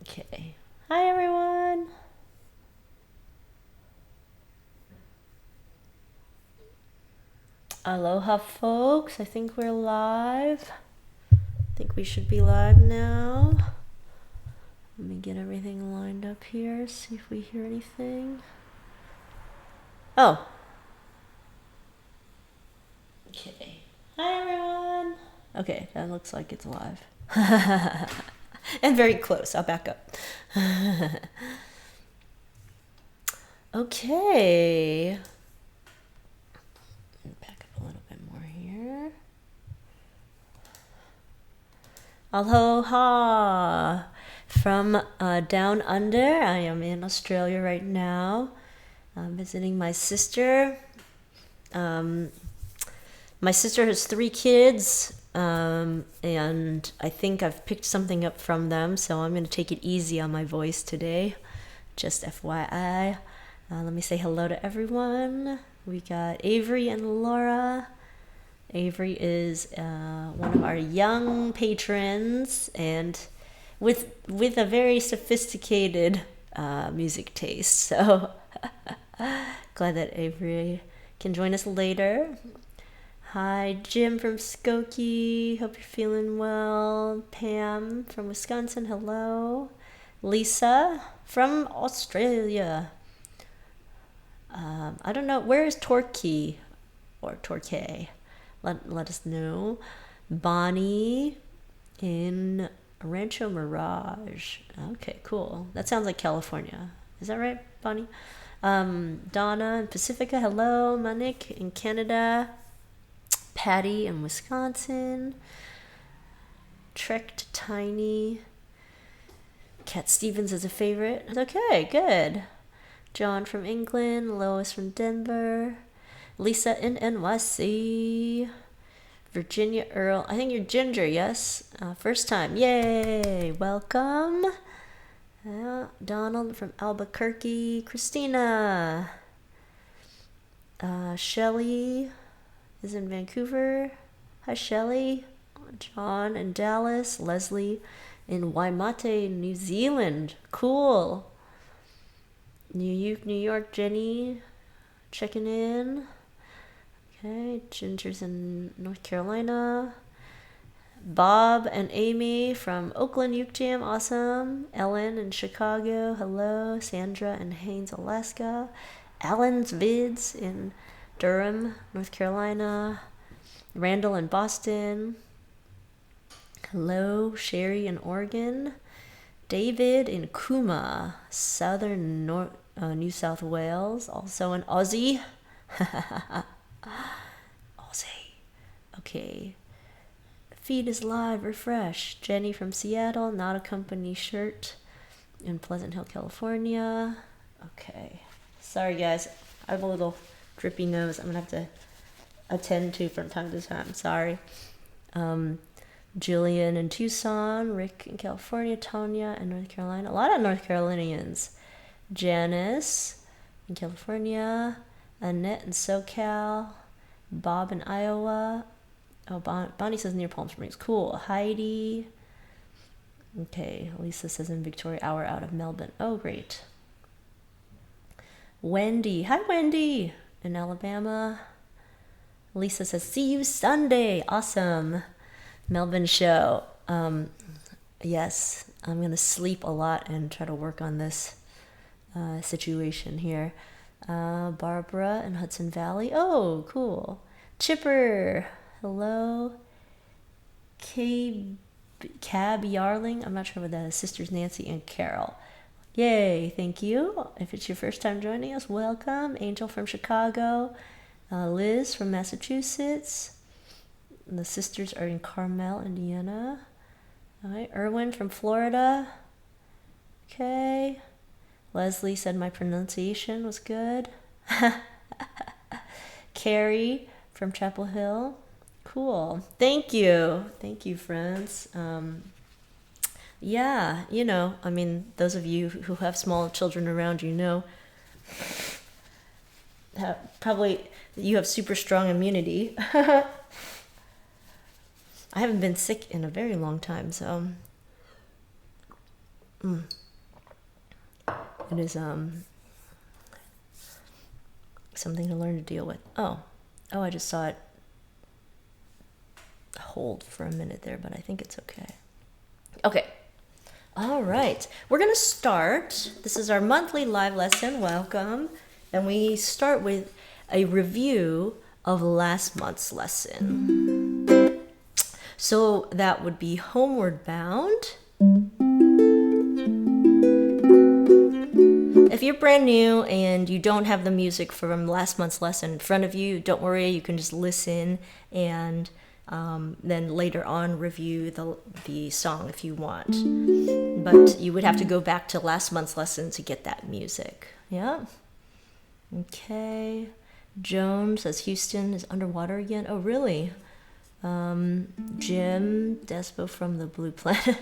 Okay. Hi, everyone. Aloha, folks. I think we're live. I think we should be live now. Let me get everything lined up here, see if we hear anything. Oh. Okay. Hi, everyone. Okay, that looks like it's live. And very close. I'll back up. Okay. Back up a little bit more here. Aloha from down under. I am in Australia right now. I'm visiting my sister. My sister has 3 kids, and I think I've picked something up from them, so I'm going to take it easy on my voice today. Just FYI. Let me say hello to everyone. We got Avery and Laura. Avery is one of our young patrons, and with a very sophisticated music taste. So glad that Avery can join us later. Hi, Jim from Skokie. Hope you're feeling well. Pam from Wisconsin. Hello. Lisa from Australia. I don't know. Where is Torquay or Torquay? Let us know. Bonnie in Rancho Mirage. Okay, cool. That sounds like California. Is that right, Bonnie? Donna in Pacifica. Hello. Manik in Canada. Patty in Wisconsin. Trekked Tiny. Cat Stevens is a favorite. Okay, good. John from England. Lois from Denver. Lisa in NYC. Virginia Earl. I think you're Ginger, yes? First time. Yay! Welcome. Donald from Albuquerque. Christina. Shelly is in Vancouver. Hi, Shelly. John in Dallas. Leslie in Waimate, New Zealand. Cool. New York. Jenny checking in. Okay, Ginger's in North Carolina. Bob and Amy from Oakland, Jam, awesome. Ellen in Chicago, hello. Sandra in Haines, Alaska. Alan's Vids in Durham, North Carolina. Randall in Boston. Hello. Sherry in Oregon. David in Cooma, southern New South Wales, also an Aussie. Aussie. Okay. Feed is live, refresh. Jenny from Seattle, not a company shirt in Pleasant Hill, California. Okay. Sorry, guys. I have a little drippy nose I'm going to have to attend to from time to time. Sorry. Jillian in Tucson, Rick in California, Tanya in North Carolina. A lot of North Carolinians. Janice in California. Annette in SoCal. Bob in Iowa. Oh, Bonnie says near Palm Springs. Cool. Heidi. Okay, Lisa says in Victoria, hour out of Melbourne. Oh, great. Wendy. Hi, Wendy. In Alabama. Lisa says, see you Sunday. Awesome. Melbourne show. Yes, I'm going to sleep a lot and try to work on this situation here. Barbara in Hudson Valley. Oh, cool. Chipper. Hello. Cab Yarling. I'm not sure what that is. Sisters Nancy and Carol. Yay, thank you. If it's your first time joining us, welcome. Angel from Chicago. Liz from Massachusetts. The sisters are in Carmel, Indiana. All right, Erwin from Florida. Okay. Leslie said my pronunciation was good. Carrie from Chapel Hill. Cool. Thank you. Thank you, friends. Yeah, I mean, those of you who have small children around you know probably you have super strong immunity. I haven't been sick in a very long time, so It is something to learn to deal with. Oh, I just saw it hold for a minute there, but I think it's okay. Okay. All right. We're going to start. This is our monthly live lesson. Welcome. And we start with a review of last month's lesson. So that would be Homeward Bound. If you're brand new and you don't have the music from last month's lesson in front of you, don't worry, you can just listen and then later on review the song if you want. But you would have to go back to last month's lesson to get that music. Yeah? Okay. Joan says Houston is underwater again. Oh, really? Jim Despo from the Blue Planet.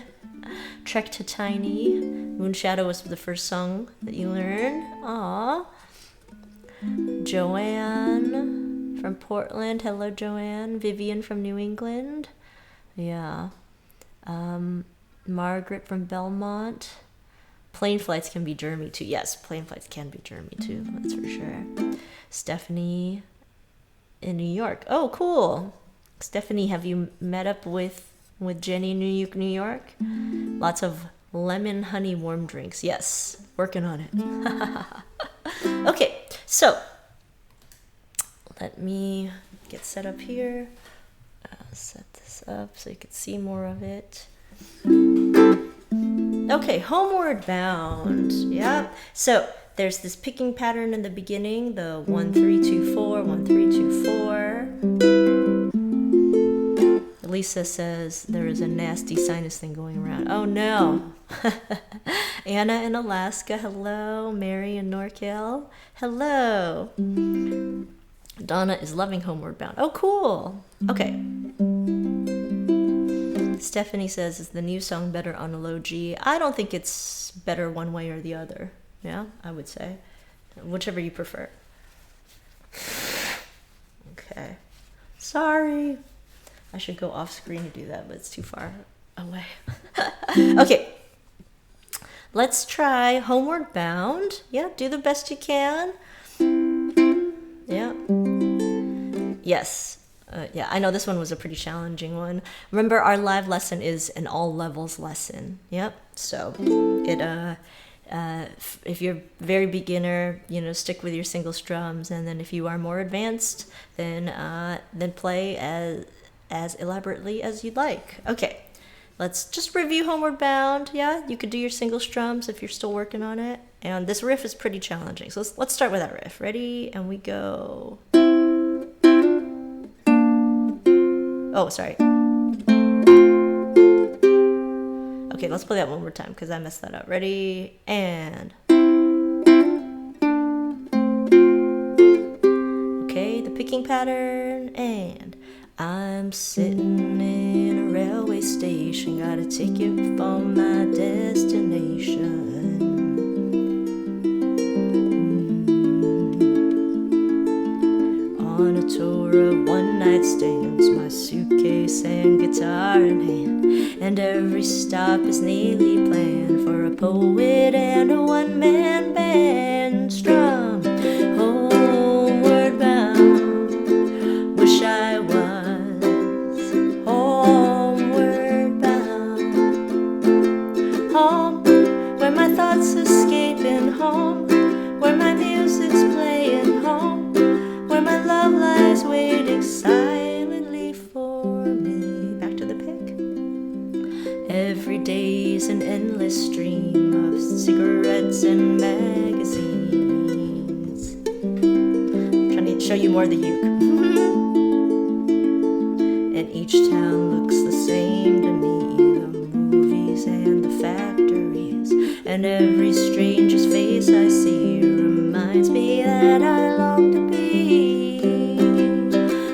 Trek to Tiny. Moonshadow was the first song that you learned. Aw. Joanne from Portland. Hello, Joanne. Vivian from New England. Yeah. Margaret from Belmont. Plane flights can be Jeremy too. Yes, plane flights can be Jeremy too. That's for sure. Stephanie in New York. Oh, cool. Stephanie, have you met up with Jenny in New York? Lots of lemon honey warm drinks. Yes, working on it. Okay, so let me get set up here. Set this up so you can see more of it. Okay, Homeward Bound. Yep. So there's this picking pattern in the beginning, the 1 3 2 4, 1 3 2 4. Lisa says there is a nasty sinus thing going around. Oh no. Anna in Alaska, hello. Mary in NorCal, hello. Donna is loving Homeward Bound. Oh, cool. Okay. Stephanie says, is the new song better on a low G? I don't think it's better one way or the other. Yeah, I would say. Whichever you prefer. Okay. Sorry. I should go off screen to do that, but it's too far away. Okay. Let's try Homeward Bound. Yeah, do the best you can. Yeah. Yes. Yeah, I know this one was a pretty challenging one. Remember, our live lesson is an all levels lesson. Yep. So it if you're very beginner, stick with your single strums, and then if you are more advanced, then play as elaborately as you'd like. Okay. Let's just review Homeward Bound. Yeah, you could do your single strums if you're still working on it. And this riff is pretty challenging. So let's start with that riff. Ready? And we go. Oh, sorry. Okay, let's play that one more time because I messed that up. Ready? And. Okay, the picking pattern. And. I'm sitting in a railway station, got a ticket for my destination. On a tour of one-night stands, my suitcase and guitar in hand, and every stop is neatly planned for a poet and a one-man band. Strum, homeward bound, wish I was homeward bound, home where my thoughts escaping, home where my music's playing, home where my love lies waiting silently for me. Back to the pick. Every day's an endless stream of cigarettes and magazines. I'm trying to show you more of the uke. And each town looks the same to me, the movies and the factories, and every stranger's face I see reminds me that I long to be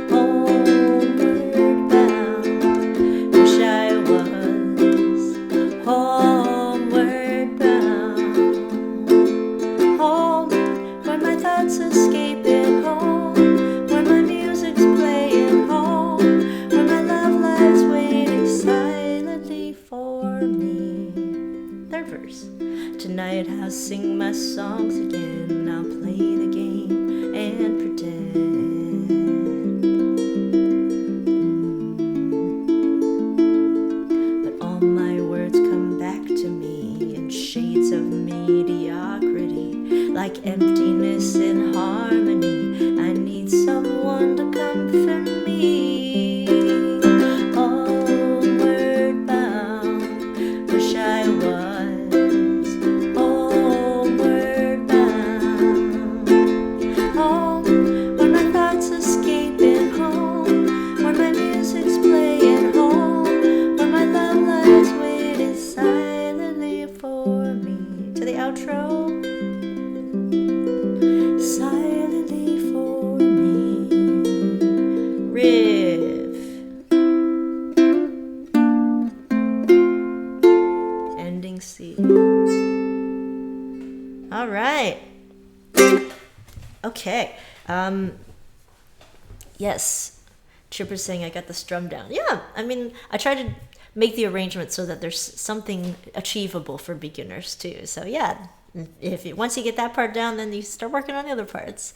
homeward bound. Wish I was homeward bound, home where my thoughts escaping, home where my music's playing, home where my love lies waiting silently for me. Third verse. tonight I'll sing my songs again. I'll play the game and pretend. But all my words come back to me in shades of mediocrity, like emptiness in harmony. I need someone to comfort me. Homeward bound, wish I was homeward bound. Home, where my thoughts escaping home, where my music's playing home, where my love lies waiting silently for me. To the outro. Silently for me. Riff. Ending C. All right. Okay. Yes. Chipper's saying I got the strum down. Yeah. I mean, I try to make the arrangement so that there's something achievable for beginners too. So yeah. Once you get that part down, then you start working on the other parts.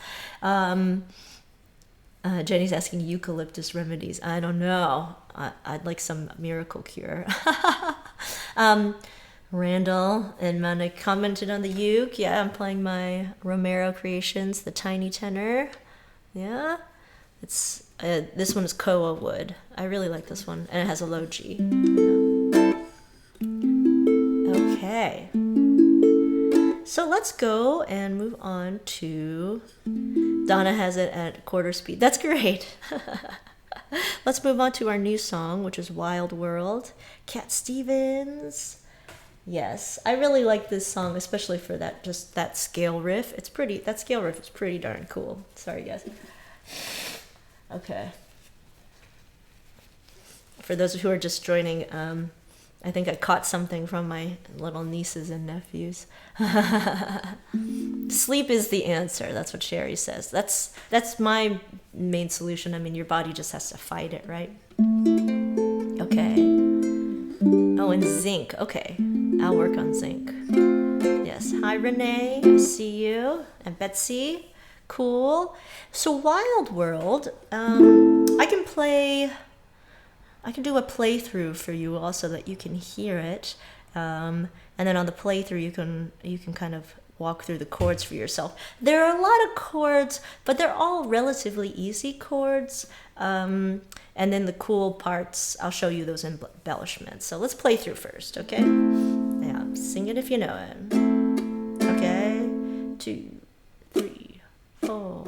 Jenny's asking eucalyptus remedies. I don't know. I'd like some miracle cure. Randall and Mana commented on the uke. Yeah, I'm playing my Romero Creations, the tiny tenor. Yeah, it's this one is koa wood. I really like this one, and it has a low G. Yeah. Okay. So let's go and move on to, Donna has it at quarter speed. That's great. Let's move on to our new song, which is Wild World. Cat Stevens. Yes, I really like this song, especially for that scale riff. That scale riff is pretty darn cool. Sorry, guys. Okay. For those who are just joining, I think I caught something from my little nieces and nephews. Sleep is the answer. That's what Sherry says. That's my main solution. I mean, your body just has to fight it, right? Okay. Oh, and zinc. Okay. I'll work on zinc. Yes. Hi, Renee. I see you. And Betsy. Cool. So Wild World, I can do a playthrough for you all so that you can hear it, and then on the playthrough you can kind of walk through the chords for yourself. There are a lot of chords, but they're all relatively easy chords, and then the cool parts, I'll show you those embellishments. So let's play through first, okay? Yeah, sing it if you know it. Okay, 2, 3, 4.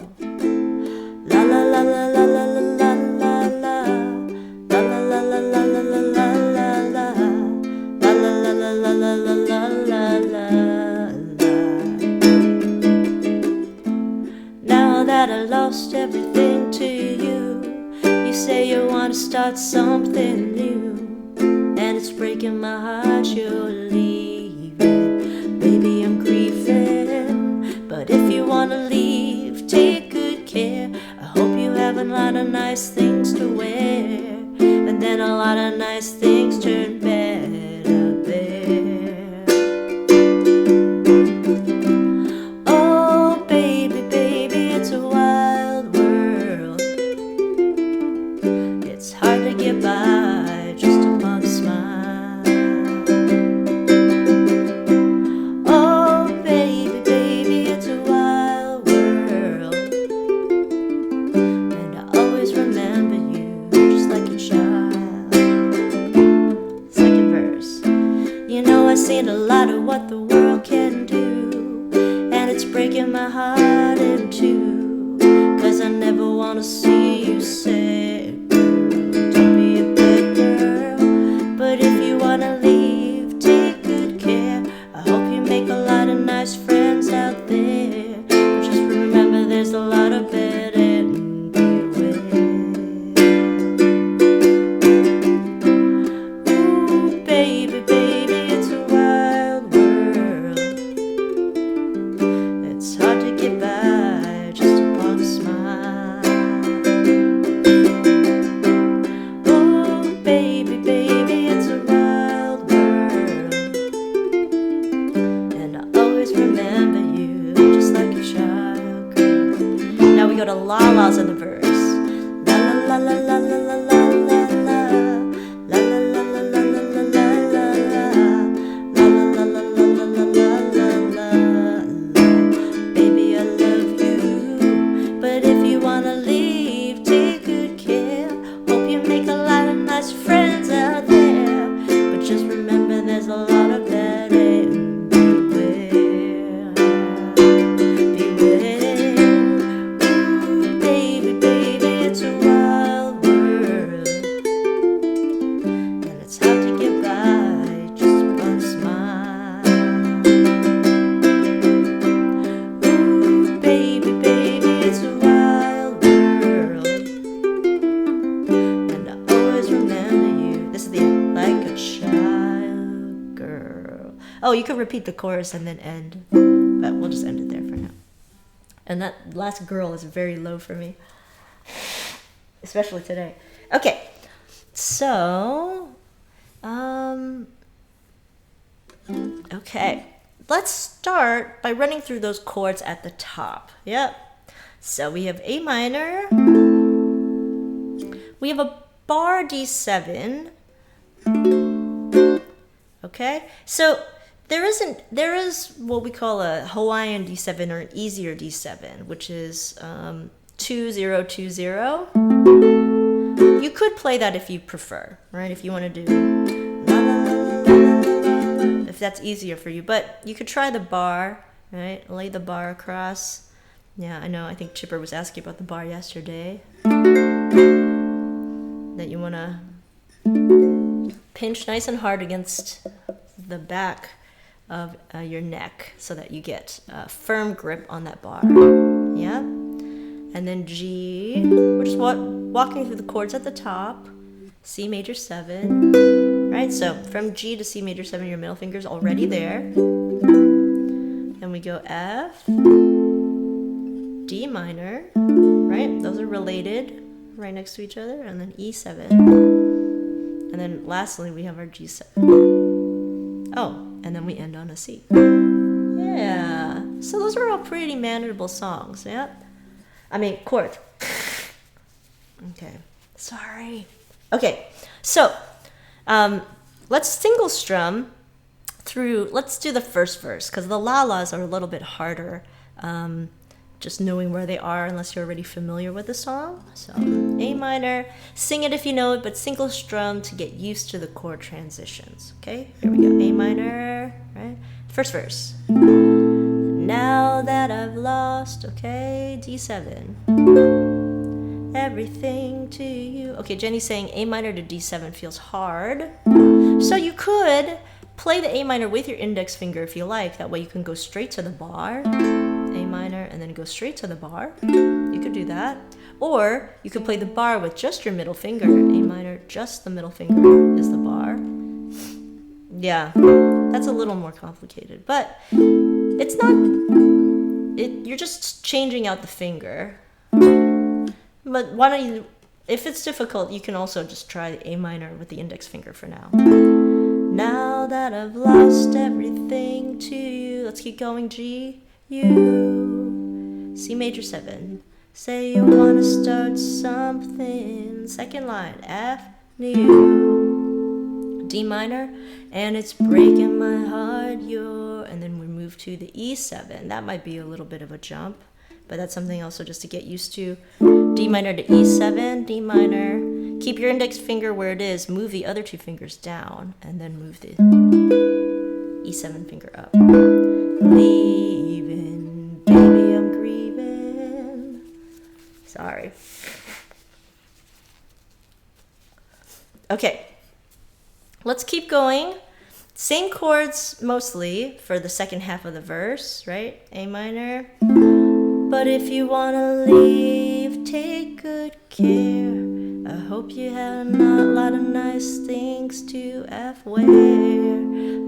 La la la la la la la la la. La la la la la la la la la. La la la la la la la la la la. Now that I lost everything to you, you say you want to start something new, and it's breaking my heart you're leaving. Baby, I'm grieving, but if you want to leave, take good care. I hope you have a lot of nice things to wear, and then a lot of nice things turn bad out there. Oh, baby, baby, it's a wild world. It's hard to get by just upon a smile. Oh, baby, baby, it's a wild world, and I always remember you just like a child. Second verse. You know I've seen a lot of what the world can do, and it's breaking my heart in two, 'cause I never wanna see you sad, girl. Don't be a bad girl, but if you wanna leave, take good care. I hope you make a lot of nice friends out there, but just remember there's a lot of bad and beware. Ooh, baby, baby, it's a wild world. It's hard to get by just upon a smile. Oh, you could repeat the chorus and then end, but we'll just end it there for now. And that last girl is very low for me, especially today. Okay, so, okay, let's start by running through those chords at the top. Yep. So we have A minor. We have a bar D7. Okay, so there is what we call a Hawaiian D7 or an easier D7, which is 2-0-2-0. You could play that if you prefer, right? If you want to do la, la, la, la, la, if that's easier for you, but you could try the bar, right? Lay the bar across. Yeah, I know. I think Chipper was asking about the bar yesterday. That you want to pinch nice and hard against the back of your neck so that you get a firm grip on that bar. Yeah. And then G, we're just walking through the chords at the top. C major 7. Right? So from G to C major 7, your middle finger's already there. Then we go F, D minor, right? Those are related, right next to each other. And then E7. And then lastly, we have our G7. Oh, and then we end on a C. Yeah. So those are all pretty manageable songs, yeah? I mean, chords. Okay. Sorry. Okay. So, let's single strum through, let's do the first verse, because the la-las are a little bit harder, just knowing where they are unless you're already familiar with the song. So, A minor, sing it if you know it, but single strum to get used to the chord transitions. Okay, here we go. A minor, right? First verse. Now that I've lost, okay, D7. Everything to you. Okay, Jenny's saying A minor to D7 feels hard. So you could play the A minor with your index finger if you like. That way you can go straight to the bar. A minor, and then go straight to the bar. You could do that. Or you could play the bar with just your middle finger. A minor, just the middle finger is the bar. Yeah, that's a little more complicated, but it's not, you're just changing out the finger. But why don't you, if it's difficult, you can also just try the A minor with the index finger for now. Now that I've lost everything to you. Let's keep going. G, you, C major 7. Say you wanna start something. Second line, F, you, D minor, and it's breaking my heart, you're, and then we move to the E7. That might be a little bit of a jump, but that's something also just to get used to. D minor to E7, D minor. Keep your index finger where it is, move the other two fingers down, and then move the E7 finger up. Leaving, baby, I'm grieving. Sorry. Okay, let's keep going. Same chords mostly for the second half of the verse, right? A minor. But if you wanna leave, take good care. I hope you had a lot of nice things to F wear,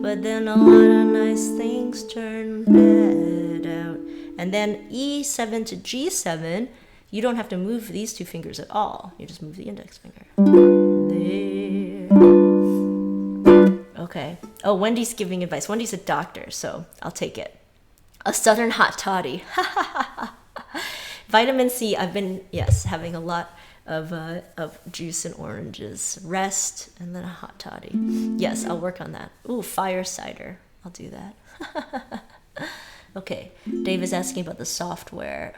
but then a lot of nice things turn bad out. And then E7 to G7, you don't have to move these two fingers at all. You just move the index finger. There. Okay. Oh, Wendy's giving advice. Wendy's a doctor, so I'll take it. A southern hot toddy. Vitamin C. I've been, yes, having a lot of juice and oranges. Rest and then a hot toddy. Yes, I'll work on that. Ooh, fire cider. I'll do that. Okay. Dave is asking about the software.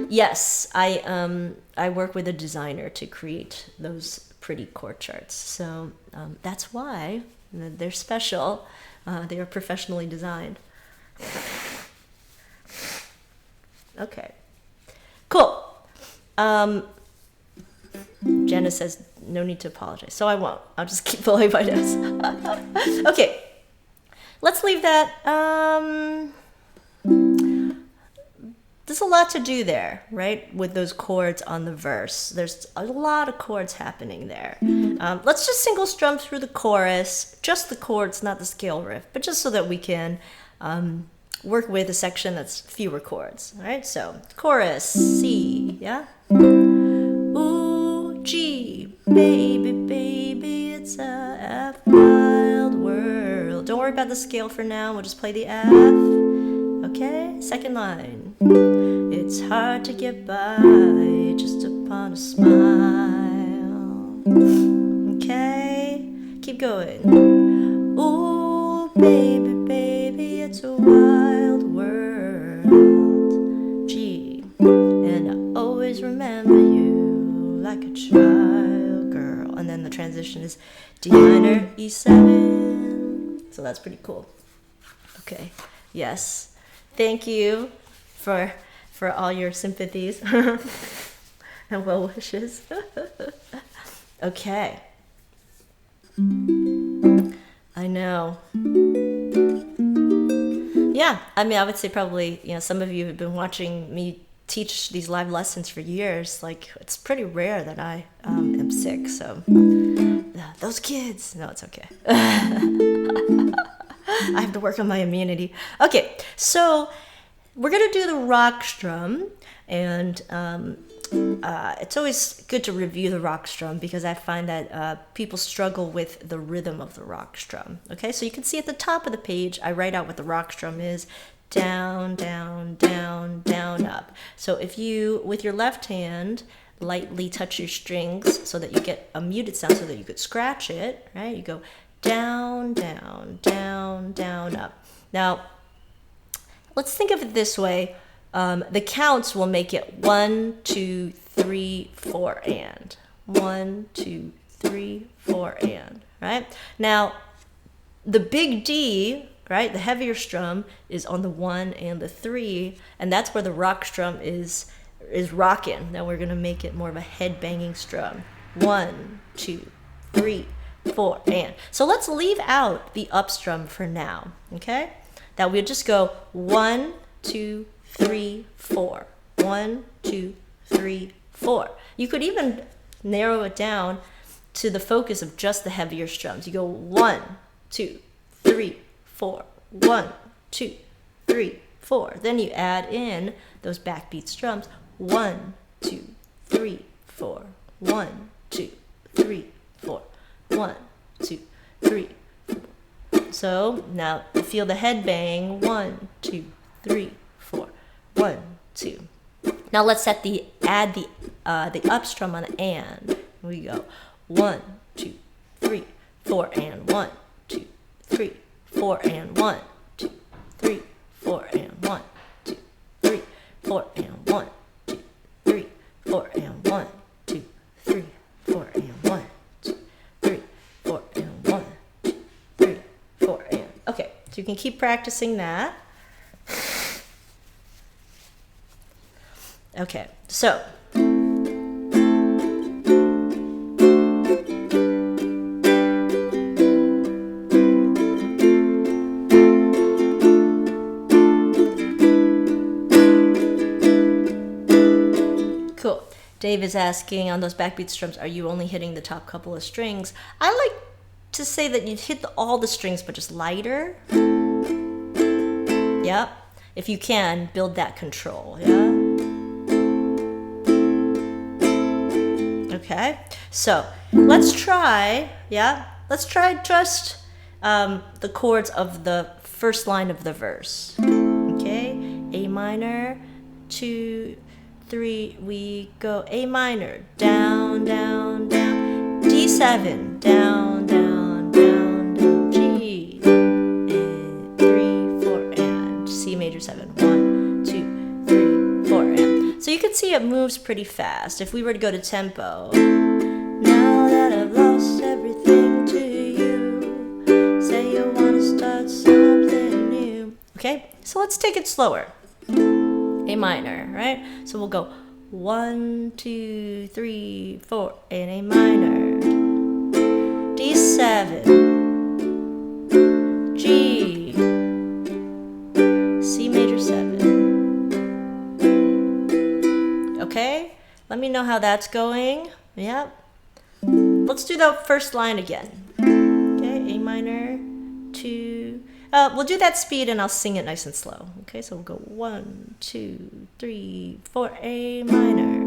Yes, I work with a designer to create those pretty chord charts. So that's why they're special. They are professionally designed. Okay. Cool. Jenna says no need to apologize, so I won't. I'll just keep flowing my notes. Okay. Let's leave that. there's a lot to do there, right? With those chords on the verse. There's a lot of chords happening there. Let's just single strum through the chorus, just the chords, not the scale riff, but just so that we can work with a section that's fewer chords. All right, so chorus, C, yeah? Ooh, G, baby, baby, it's a F wild world. Don't worry about the scale for now, we'll just play the F. Okay, second line. It's hard to get by just upon a smile. Okay, keep going. Ooh, baby, baby, it's a wild world. G, and I always remember you like a child girl. And then the transition is D minor, E7. So that's pretty cool. Okay, yes. Thank you for all your sympathies and well wishes. Okay. I know. Yeah, I mean, I would say probably, some of you have been watching me teach these live lessons for years. Like, it's pretty rare that I am sick, so those kids. No, it's okay. I have to work on my immunity. Okay, so we're going to do the rock strum, and it's always good to review the rock strum because I find that people struggle with the rhythm of the rock strum. Okay, so you can see at the top of the page, I write out what the rock strum is. Down, down, down, down, up. So if you, with your left hand, lightly touch your strings so that you get a muted sound so that you could scratch it, right? You go down, down, down, down, up. Now, let's think of it this way. The counts will make it 1, 2, 3, 4, and. 1, 2, 3, 4, and. Right? Now, the big D, right, the heavier strum is on the 1 and the 3, and that's where the rock strum is rocking. Now we're going to make it more of a head banging strum. 1, 2, 3, 4, and. So let's leave out the up strum for now, okay? That we'll just go 1, 2, 3, 4. 1, 2, 3, 4. You could even narrow it down to the focus of just the heavier strums. You go 1, 2, 3, 4. 1, 2, 3, 4. Then you add in those backbeat strums. 1, 2, 3, 4. 1, 2, 3, 4. 1, 2, 3, 4. So now feel the head bang. 1, 2, 3, 4. 1, 2. Now let's add the up strum on the and. We go 1, 2, 3, 4, and 1, 2, 3, 4, and 1, 2, 3, 4, and 1, 2, 3, 4, and 1, 2, 3, 4, and 1, 2, 3, 4, and 1, 2, 3, 4, and 1, 2, 3, 4, and. Okay, so you can keep practicing that. Okay, so cool. Dave is asking on those backbeat strums, are you only hitting the top couple of strings? I like to say that you hit all the strings, but just lighter. Yep. If you can, build that control, yeah? Okay, so let's try, let's try just the chords of the first line of the verse. Okay, A minor, 2, 3, we go A minor, down, down, down, D7, down, down, down, down, G, and 3, 4, and C major 7, 1, 2, 3, 4, and. So you can see it moves pretty fast. If we were to go to tempo, now that I've lost everything to you, say you want to start something new. Okay, so let's take it slower. A minor, right? So we'll go 1, 2, 3, 4, and A minor, D7, G, C major 7, know how that's going. Yep. Let's do the first line again. Okay, A minor, 2. We'll do that speed and I'll sing it nice and slow. Okay, so we'll go 1, 2, 3, 4, A minor.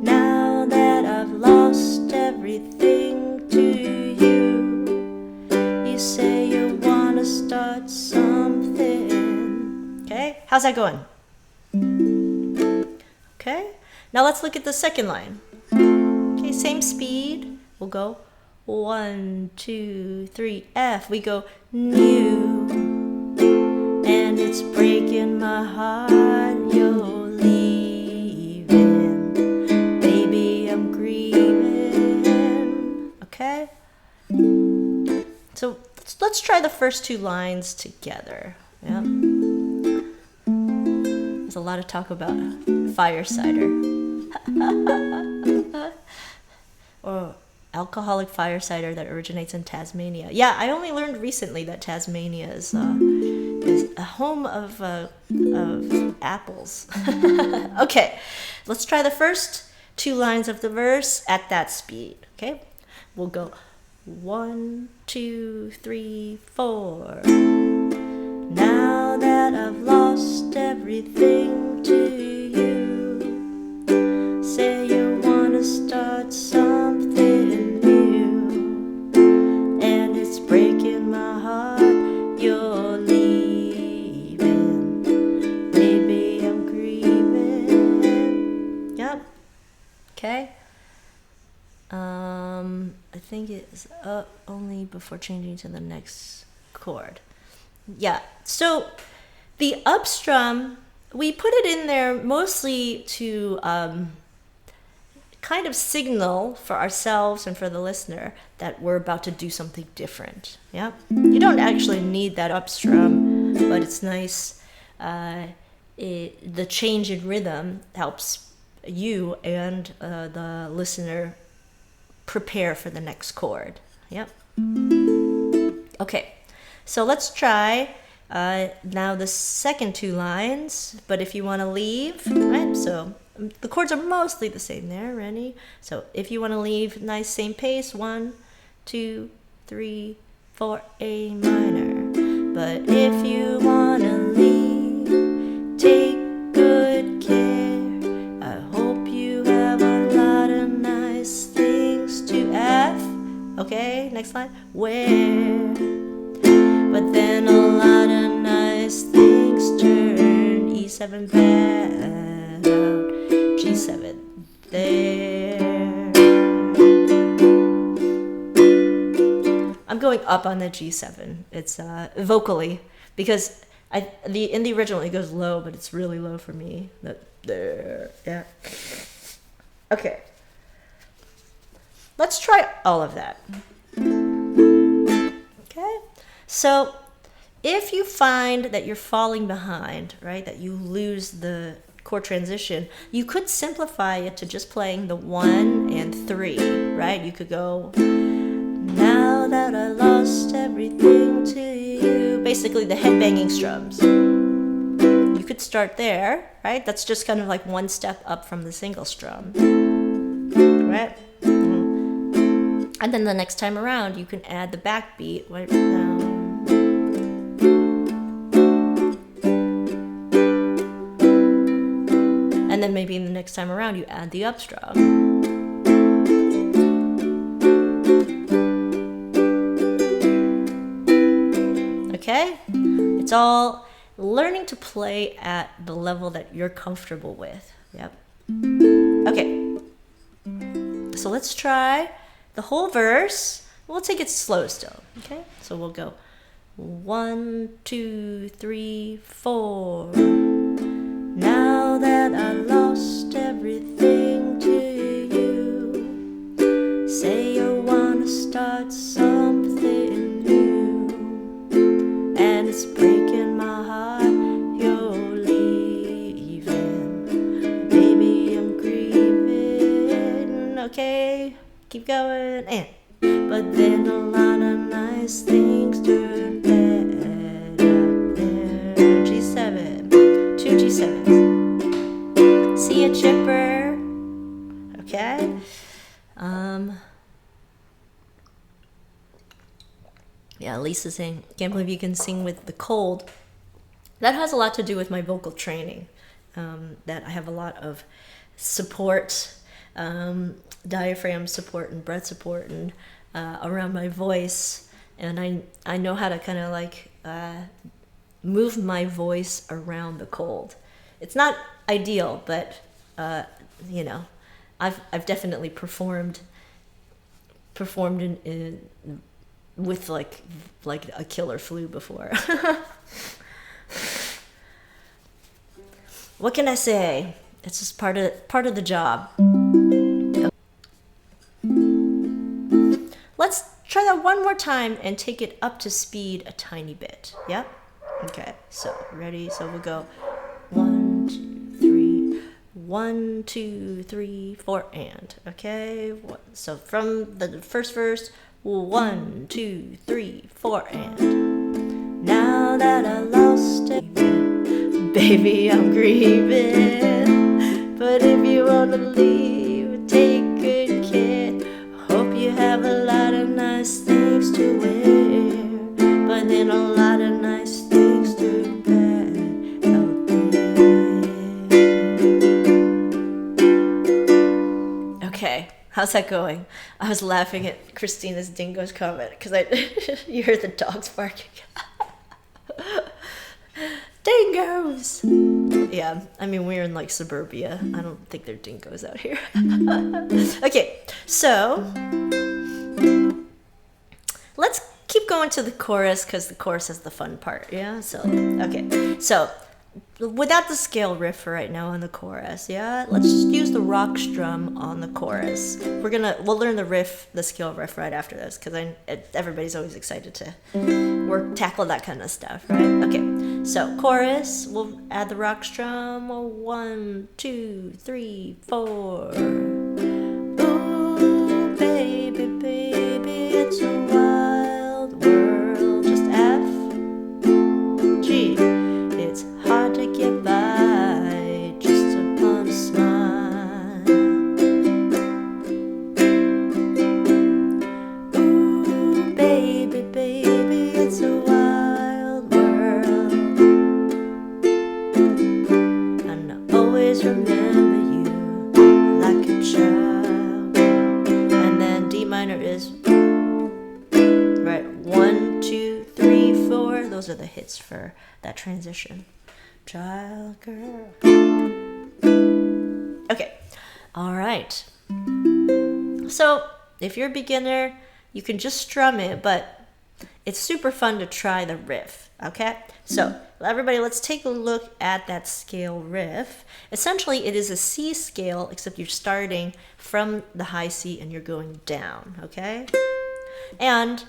Now that I've lost everything to you, you say you wanna start something. Okay, how's that going? Okay, now let's look at the second line. Okay, same speed. We'll go 1, 2, 3, F. We go new, and it's breaking my heart. You're leaving, baby. I'm grieving. Okay. So let's try the first 2 lines together. Yeah. There's a lot of talk about fire cider. Or alcoholic fire cider that originates in Tasmania. Yeah, I only learned recently that Tasmania is a home of apples. Okay, let's try the first 2 lines of the verse at that speed. Okay, we'll go 1, 2, 3, 4. Now that I've lost everything to you, say you wanna start something new, and it's breaking my heart. You're leaving, baby. I'm grieving. Yep. Okay. I think it's up only before changing to the next chord. Yeah, so the upstrum, we put it in there mostly to kind of signal for ourselves and for the listener that we're about to do something different. Yeah, you don't actually need that upstrum, but it's nice. The change in rhythm helps you and the listener prepare for the next chord. Yep. Okay. So let's try now the second 2 lines, but if you want to leave, right? So the chords are mostly the same there, ready? So if you want to leave, nice same pace, 1, 2, 3, 4, A minor. But if you want to leave, take good care. I hope you have a lot of nice things to F. Okay, next line. Where? But then a lot of nice things turn. E7 back out, G7 there. I'm going up on the G7. It's vocally, because in the original it goes low, but it's really low for me. There, yeah. Okay. Let's try all of that. Okay. So if you find that you're falling behind, right, that you lose the chord transition, you could simplify it to just playing the 1 and 3, right? You could go, now that I lost everything to you. Basically the headbanging strums. You could start there, right? That's just kind of like 1 step up from the single strum, right? And then the next time around, you can add the backbeat right down. And then maybe the next time around, you add the upstrum. Okay? It's all learning to play at the level that you're comfortable with. Yep. Okay. So let's try the whole verse. We'll take it slow still. Okay? So we'll go 1, 2, 3, 4. Now that I lost everything to you, say you wanna start something new, and it's breaking my heart. You're leaving, baby. I'm grieving. Okay, keep going. And but then a lot of nice things turn bad up there. G7, 2 G7s. See a chipper. Yeah, Lisa saying, can't believe you can sing with the cold. That has a lot to do with my vocal training. That I have a lot of support, diaphragm support and breath support and around my voice. And I know how to kind of like move my voice around the cold. It's not ideal, but you know, I've definitely performed in with like a killer flu before. What can I say? It's just part of the job. Let's try that one more time and take it up to speed a tiny bit. Yep. Okay. So ready? So we'll go 1, 2, 3, 1, 2, 3, 4, and okay. So from the first verse, 1, 2, 3, 4, and now that I lost it, baby, I'm grieving. But if you wanna leave, take good care. Hope you have a lot of nice things to wear, but then a lot of nice things to wear out there. Okay, how's that going? I was laughing at Christina's dingoes comment because you heard the dogs barking. Dingoes! Yeah, I mean, we're in like suburbia. I don't think there are dingoes out here. Okay, so let's keep going to the chorus because the chorus is the fun part. Yeah, so, okay. So, without the scale riff for right now on the chorus, yeah? Let's just use the rock strum on the chorus. We'll learn the riff, the scale riff right after this because everybody's always excited to tackle that kind of stuff, right? Okay. So chorus, we'll add the rock strum. 1, 2, 3, 4. Ooh, baby, baby, it's a wild world. Just F, G. It's hard to get by just upon a smile. Ooh, baby, baby, it's a wild world. Remember you like a child. And then D minor is right. 1, 2, 3, 4. Those are the hits for that transition. Child girl. Okay. All right. So if you're a beginner, you can just strum it, but it's super fun to try the riff. Okay, so everybody, let's take a look at that scale riff. Essentially, it is a C scale, except you're starting from the high C and you're going down, okay? And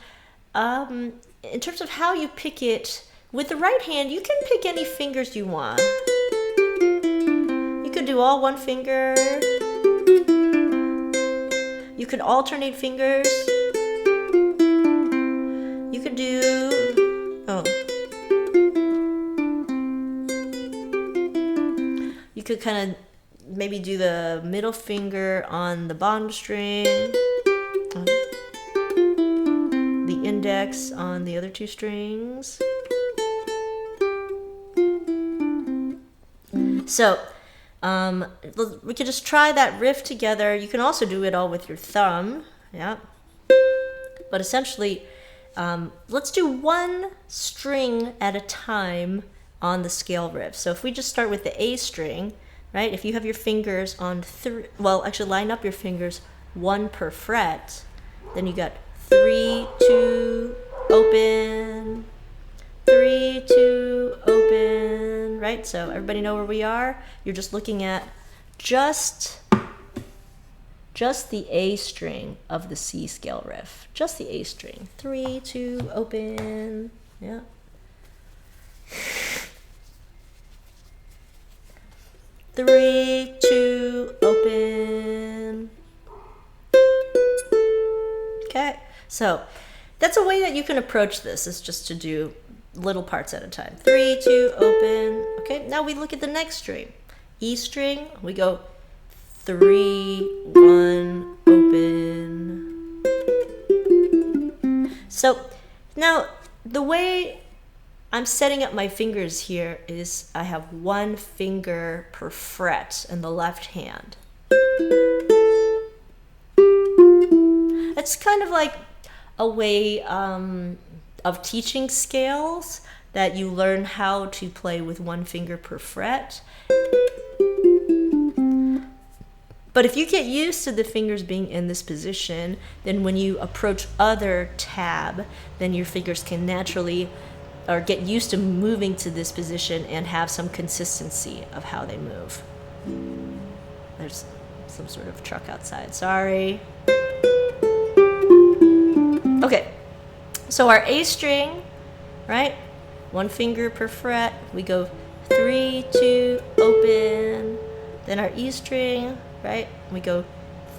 in terms of how you pick it, with the right hand, you can pick any fingers you want. You could do all one finger. You could alternate fingers. You could do, you could kind of maybe do the middle finger on the bottom string, the index on the other two strings. So we could just try that riff together. You can also do it all with your thumb, yeah. But essentially, let's do one string at a time on the scale riff. So if we just start with the A string, right? If you have your fingers on actually line up your fingers 1 per fret, then you got 3, 2, open, 3, 2, open, right? So everybody know where we are? You're just looking at just the A string of the C scale riff. Just the A string. 3, 2, open, yeah. 3, 2, open. Okay, so that's a way that you can approach this, is just to do little parts at a time. 3, 2, open. Okay, now we look at the next string. E string, we go 3, 1, open. So Now, the way I'm setting up my fingers here is I have one finger per fret in the left hand. It's kind of like a way of teaching scales, that you learn how to play with one finger per fret. But if you get used to the fingers being in this position, then when you approach other tab, then your fingers can naturally or get used to moving to this position and have some consistency of how they move. There's some sort of truck outside, sorry. Okay, so our A string, right? One finger per fret, we go 3, 2, open. Then our E string, right? We go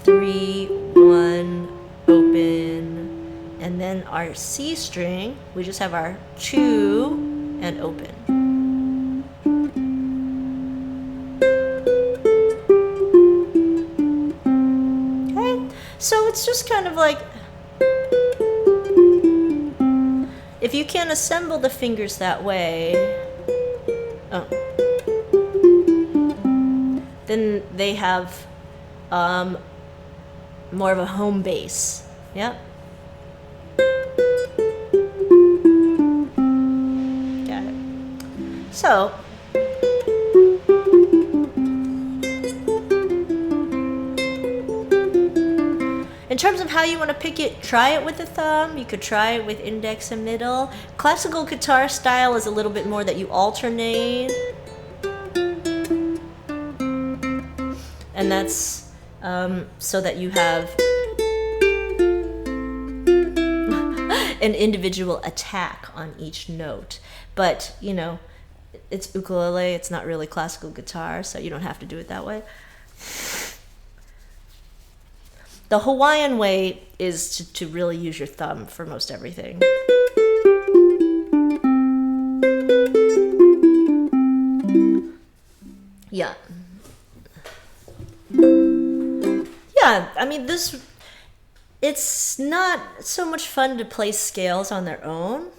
3, 1, open. And then our C string, we just have our 2 and open. Okay, so it's just kind of like, if you can assemble the fingers that way, then they have more of a home base. Yeah. Got it. So, in terms of how you want to pick it, try it with the thumb. You could try it with index and middle. Classical guitar style is a little bit more that you alternate. And that's so that you have an individual attack on each note. But, you know, it's ukulele, it's not really classical guitar, so you don't have to do it that way. The Hawaiian way is to really use your thumb for most everything. Yeah. Yeah, I mean, it's not so much fun to play scales on their own.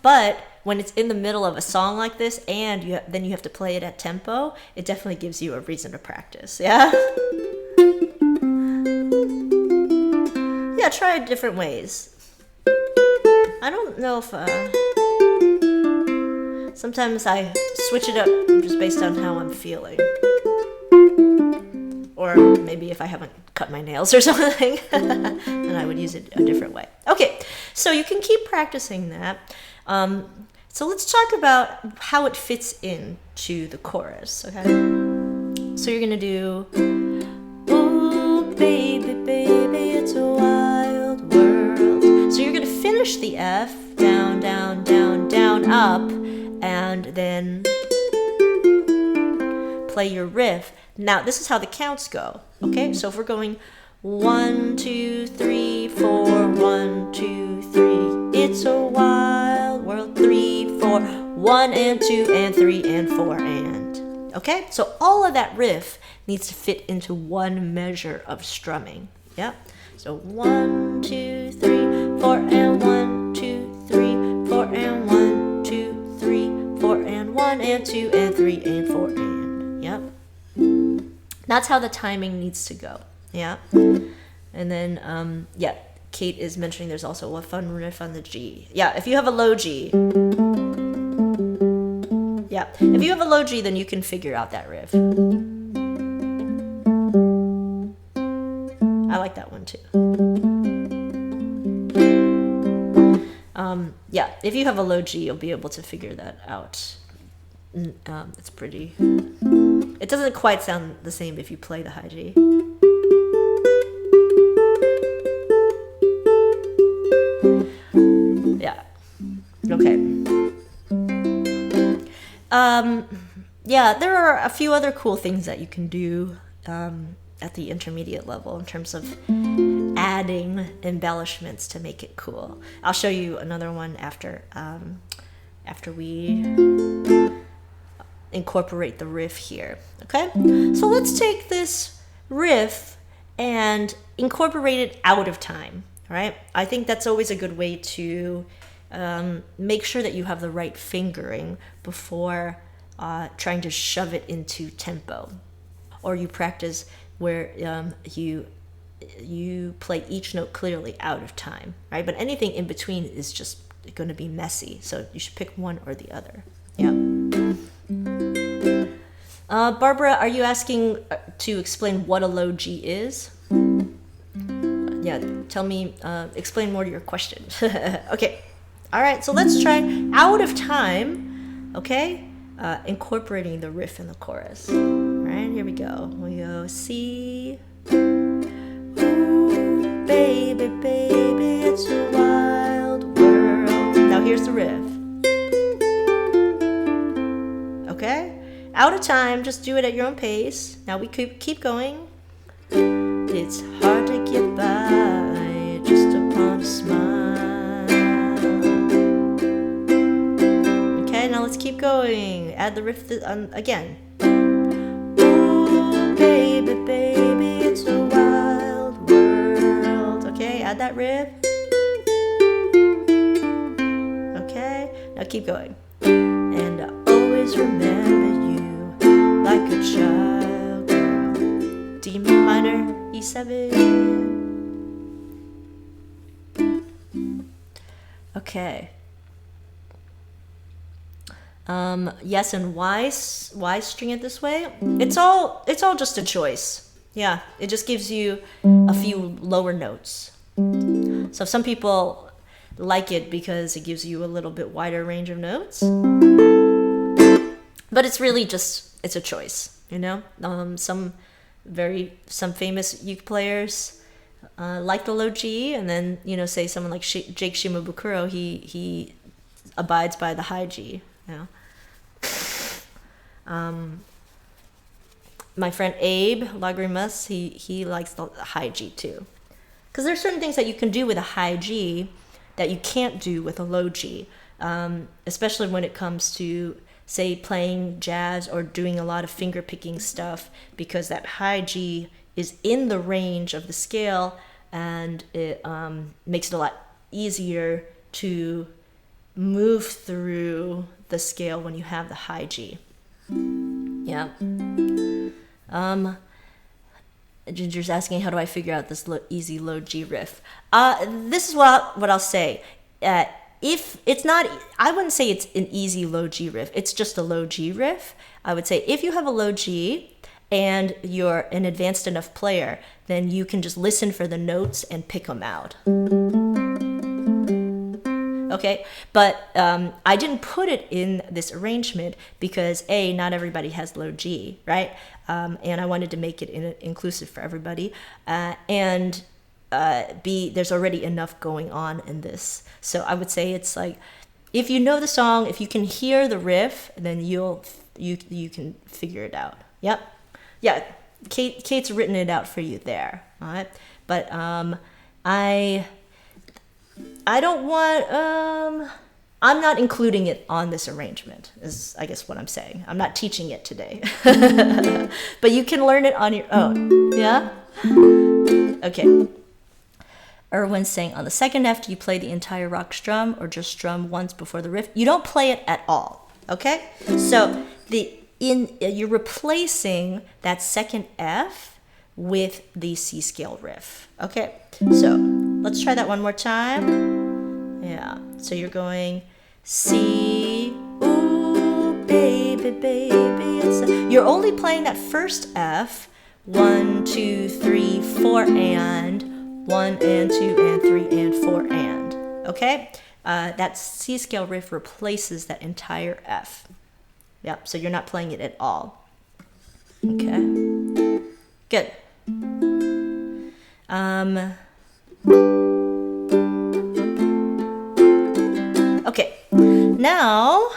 But when it's in the middle of a song like this and then you have to play it at tempo, it definitely gives you a reason to practice, yeah? Yeah, try it different ways. I don't know if... sometimes I switch it up just based on how I'm feeling. Or maybe if I haven't cut my nails or something, then I would use it a different way. Okay, so you can keep practicing that. So let's talk about how it fits into the chorus, okay? So you're gonna do, ooh, baby, baby, it's a wild world. So you're gonna finish the F, down, down, down, down, up, and then play your riff. Now, this is how the counts go, okay? So if we're going 1, 2, 3, 4, 1, 2, 3, it's a wild world, 3, 4, 1 and 2 and 3 and 4 and, okay? So all of that riff needs to fit into one measure of strumming, yeah? So 1, 2, 3, 4 and 1, 2, 3, 4 and 1, 2, 3, 4 and 1 and 2 and 3 and 4 and, yep. That's how the timing needs to go, yeah? And then, yeah, Kate is mentioning there's also a fun riff on the G. Yeah, if you have a low G, yeah, if you have a low G, then you can figure out that riff. I like that one too. Yeah, if you have a low G, you'll be able to figure that out. It's pretty... It doesn't quite sound the same if you play the high G. Yeah. Okay. Yeah, there are a few other cool things that you can do at the intermediate level in terms of adding embellishments to make it cool. I'll show you another one after we incorporate the riff here, okay? So let's take this riff and incorporate it out of time, right? I think that's always a good way to make sure that you have the right fingering before trying to shove it into tempo. Or you practice where you play each note clearly out of time, right? But anything in between is just going to be messy, so you should pick one or the other. Yeah. Barbara, are you asking to explain what a low G is? Yeah, tell me, explain more to your question. Okay, all right, so let's try out of time, okay? Incorporating the riff in the chorus. All right, here we go. We go C. Ooh, baby, baby, it's a wild world. Now here's the riff. Okay? Out of time, just do it at your own pace. Now we keep going. It's hard to get by just upon a smile. Okay, now let's keep going. Add the riff again. Ooh, baby, baby, it's a wild world. Okay, add that riff. Okay, now keep going. And I always remember you like a child girl. D minor, E7. Okay. Yes, and why string it this way? It's all just a choice. Yeah, it just gives you a few lower notes. So some people like it because it gives you a little bit wider range of notes. But it's really just, it's a choice, you know? Some famous uke players like the low G, and then, you know, say someone like Jake Shimabukuro, he abides by the high G, you know? My friend Abe Lagrimas, he likes the high G too. Because there's certain things that you can do with a high G that you can't do with a low G, especially when it comes to, say, playing jazz or doing a lot of finger picking stuff, because that high G is in the range of the scale, and it makes it a lot easier to move through the scale when you have the high G. Yeah. Ginger's asking, how do I figure out this easy low G riff? This is what I'll say. If it's not, I wouldn't say it's an easy low G riff. It's just a low G riff. I would say if you have a low G and you're an advanced enough player, then you can just listen for the notes and pick them out. Okay, but I didn't put it in this arrangement because A, not everybody has low G, right? And I wanted to make it inclusive for everybody. And B, there's already enough going on in this. So I would say it's like, if you know the song, if you can hear the riff, then you can figure it out. Yep. Yeah, Kate's written it out for you there. All right, but I don't want, I'm not including it on this arrangement, is I guess what I'm saying. I'm not teaching it today. But you can learn it on your own. Yeah? Okay. Erwin's saying, on the second F, do you play the entire rock strum or just strum once before the riff? You don't play it at all. Okay? So you're replacing that second F with the C scale riff. Okay? So let's try that one more time. Yeah. So you're going C, ooh, baby, baby. You're only playing that first F, 1, 2, 3, 4, and 1 and 2 and 3 and 4 and. Okay? That C scale riff replaces that entire F. Yep. So you're not playing it at all. Okay. Good. Okay, now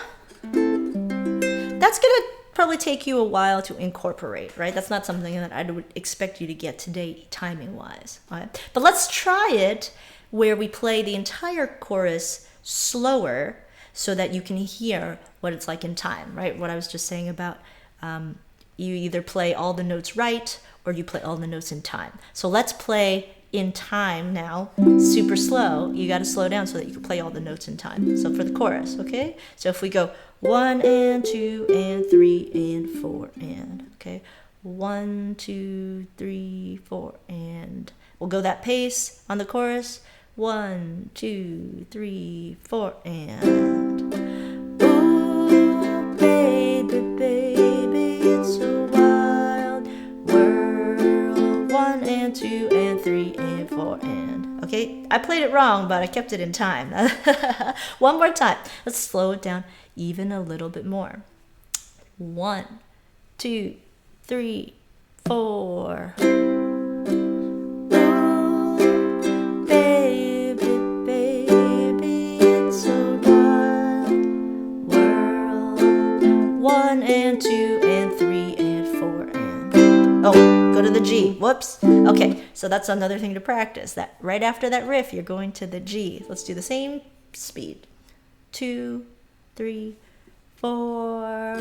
that's gonna probably take you a while to incorporate, right? That's not something that I would expect you to get today timing wise, right? But let's try it where we play the entire chorus slower so that you can hear what it's like in time, right? What I was just saying about you either play all the notes right or you play all the notes in time. So let's play in time now, super slow. You got to slow down so that you can play all the notes in time. So for the chorus, okay? So if we go 1 and 2 and 3 and 4 and, okay? 1, 2, 3, 4 and we'll go that pace on the chorus. 1, 2, 3, 4 and ooh, baby, baby, it's a wild world. 1 and 2 and 3 and 4 and okay, I played it wrong, but I kept it in time. One more time. Let's slow it down even a little bit more. 1, 2, 3, 4. Baby, baby, it's a wild world. 1 and 2 and 3 and 4 and oh, go to the G. Whoops. Okay, so that's another thing to practice. That right after that riff, you're going to the G. Let's do the same speed. 2, 3, 4.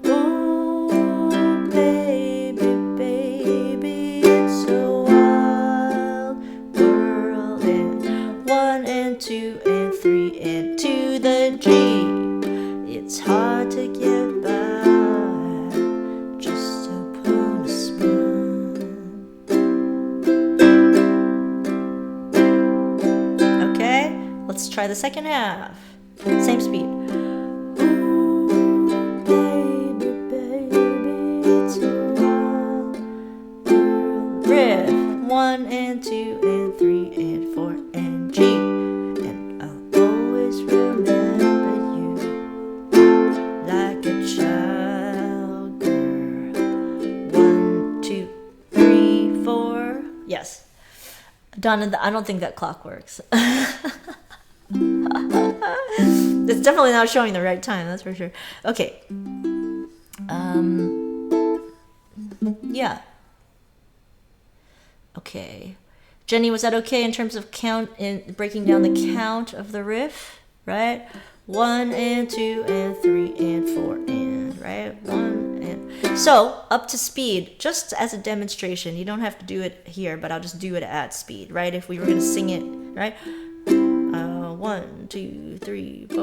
Ooh, baby, baby, it's a wild world. And 1 and 2 and 3 and to the G. It's hard to get by just upon a smile. Okay, let's try the second half. Same speed. Riff 1 and 2 and 3 and 4 and G, and I'll always remember you like a child girl. 1, 2, 3, 4. Yes, Donna. I don't think that clock works. It's definitely not showing the right time. That's for sure. Okay. Yeah. Okay. Jenny, was that okay in terms of count in breaking down the count of the riff? Right? 1 and 2 and 3 and 4 and, right? 1 and so up to speed, just as a demonstration. You don't have to do it here, but I'll just do it at speed, right? If we were gonna sing it, right? 1, 2, 3, 4.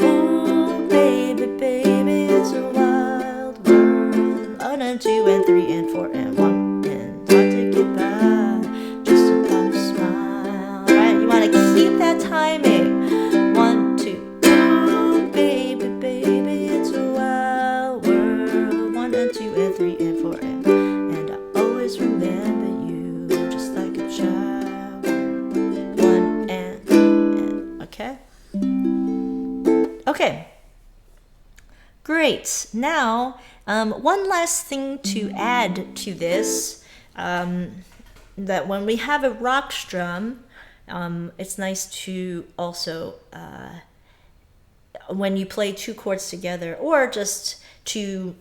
Ooh, baby, baby, it's a wild world. 1 and 2 and 3 and 4 and 1 and hard to get by just upon a smile. Right? You want to keep that timing. 1, 2. Ooh, baby, baby, it's a wild world. 1 and 2 and 3 and 4 and I always remember you just like a child. Okay. Okay. Great. Now, one last thing to add to this, that when we have a rock strum, it's nice to also, when you play 2 chords together, or just to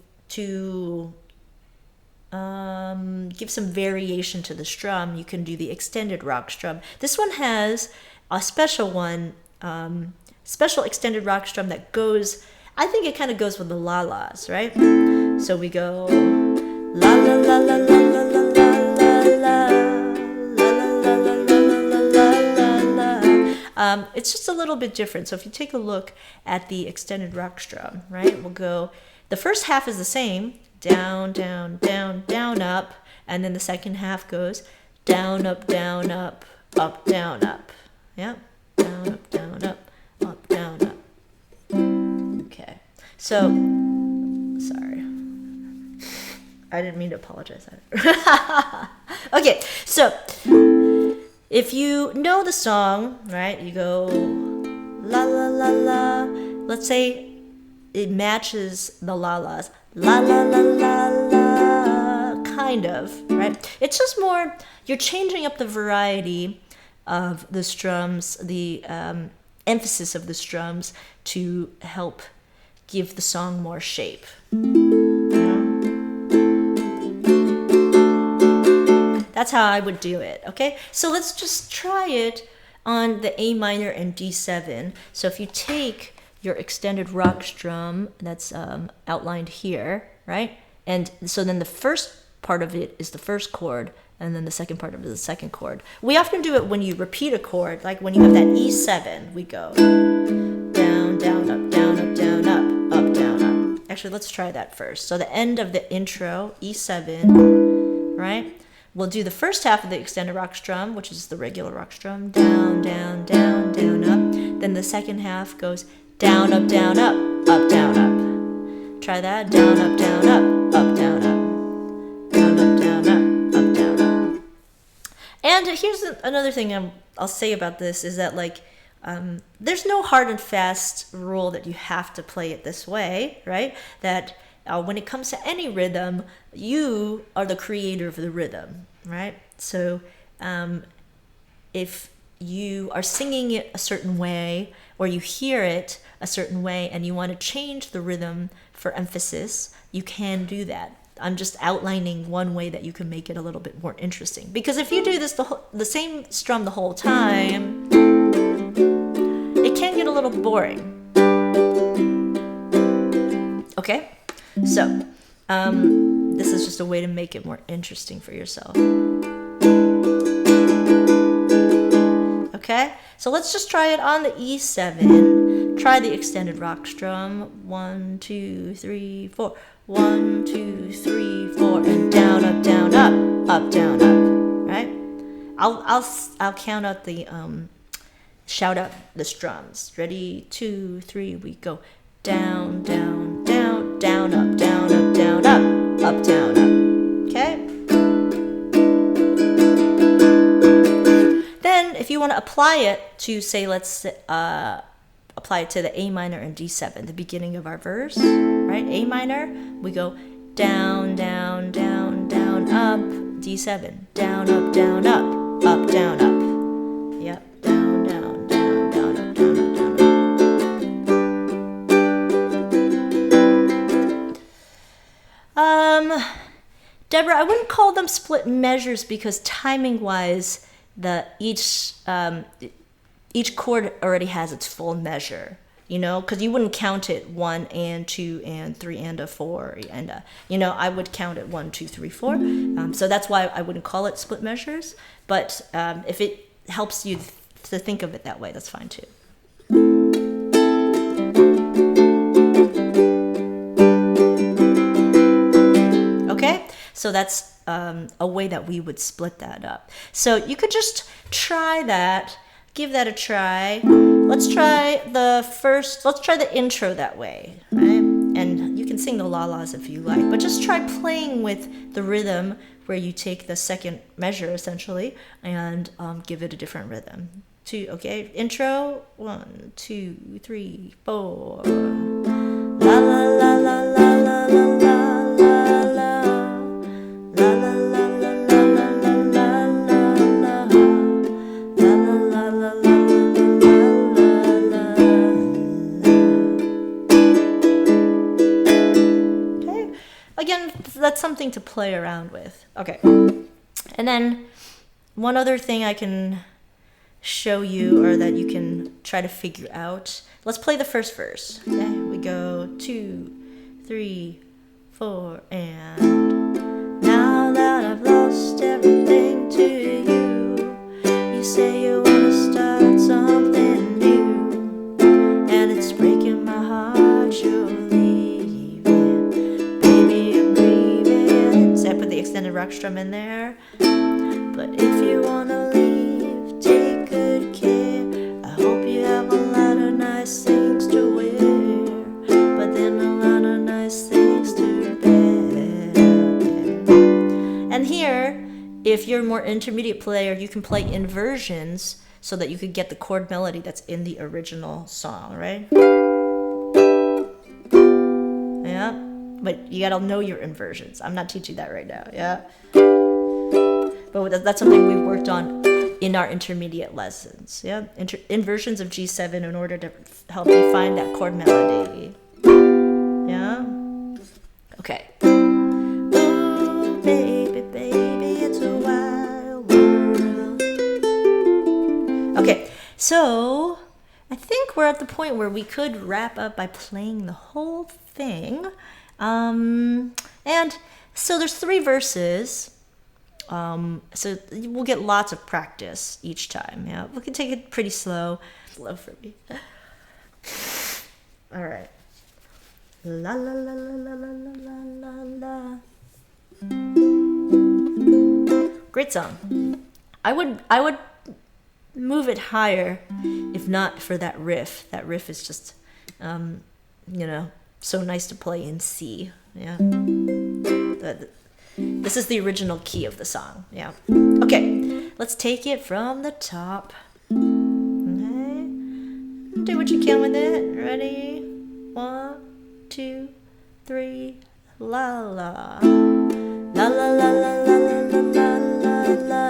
give some variation to the strum, you can do the extended rock strum. This one has a special one, special extended rock strum that goes, I think it kind of goes with the la-las, right? So we go la la la la la la la la la. It's just a little bit different. So if you take a look at the extended rock strum, right? We'll go, the first half is the same, down, down, down, down, up, and then the second half goes down, up, down, up, up, down, up. Yeah, down, up, down, up, up, down, up. Okay, so, sorry. I didn't mean to apologize. Okay, so, if you know the song, right, you go la la la la. Let's say it matches the la-las. La la la la la, kind of, right? It's just more, you're changing up the variety of the strums, the emphasis of the strums to help give the song more shape. That's how I would do it, okay? So let's just try it on the A minor and D7. So if you take your extended rock strum that's outlined here, right? And so then the first part of it is the first chord, and then the second part of it is the second chord. We often do it when you repeat a chord, like when you have that E7, we go down, down, up, down, up, down, up, up, down, up. Actually, let's try that first. So the end of the intro, E7, right? We'll do the first half of the extended rock strum, which is the regular rock strum, down, down, down, down, up. Then the second half goes down, up, down, up, down, up. Try that, down, up, down, up, down, up. Down, up, down, up, down, up. And here's another thing I'll say about this is that, like, there's no hard and fast rule that you have to play it this way, right? That when it comes to any rhythm, you are the creator of the rhythm, right? So if you are singing it a certain way, or you hear it a certain way, and you want to change the rhythm for emphasis, you can do that. I'm just outlining one way that you can make it a little bit more interesting. Because if you do this the same strum the whole time, it can get a little boring. Okay? So, this is just a way to make it more interesting for yourself. Okay? So let's just try it on the E7. Try the extended rock strum. 1, 2, 3, 4. 1, 2, 3, 4, and down, up, down, up, down, up. Right? I'll count out the shout out the strums. Ready? 2, 3. We go down, down, down, down, up, down, up, down, up, down, up. Okay? Then, if you want to apply it to, say, let's apply it to the A minor and D7, the beginning of our verse, right? A minor, we go down, down, down, down, up, D7, down, up, down, down, up. Yep, down, down, down, down, up, down, up, down, up. Deborah, I wouldn't call them split measures because timing-wise, each chord already has its full measure, because you wouldn't count it 1 and 2 and 3 and a 4 and I would count it 1, 2, 3, 4. So that's why I wouldn't call it split measures. But if it helps you to think of it that way, that's fine too. Okay, so that's a way that we would split that up. So you could just try that. Give that a try. Let's try the intro that way, right? And you can sing the la-las if you like, but just try playing with the rhythm where you take the second measure, essentially, and give it a different rhythm. Okay, intro, 1, 2, 3, 4. La la la la la la la la la. La la la la la la la la la. Again, that's something to play around with. Okay. And then one other thing I can show you, or that you can try to figure out. Let's play the first verse. Okay, we go 2, 3, 4, and now that I've lost everything to you, you say you want to start something new, and it's breaking my heart you're leaving. Baby, I'm grieving. So I put the extended rock strum in there. But if you want to leave, take good care. I hope you have a lot of nice things to wear, but then a lot of nice things to bear. And here, if you're a more intermediate player, you can play inversions so that you could get the chord melody that's in the original song, right? Yeah, but you gotta know your inversions. I'm not teaching that right now, yeah? But that's something we've worked on in our intermediate lessons. Yeah, inversions of G7 in order to help you find that chord melody. Yeah. Okay. Ooh, baby, baby, it's a wild world. Okay, so I think think we're at the point where we could wrap up by playing the whole thing. And so there's 3 verses. So we'll get lots of practice each time. Yeah, we can take it pretty slow. Slow for me. All right. La la la la la la la la. Great song. I would move it higher if not for that riff. That riff is just, so nice to play in C. Yeah. This is the original key of the song. Yeah. Okay. Let's take it from the top. Okay. Do what you can with it. Ready? 1, 2, 3. La la. La la la la la la la la la.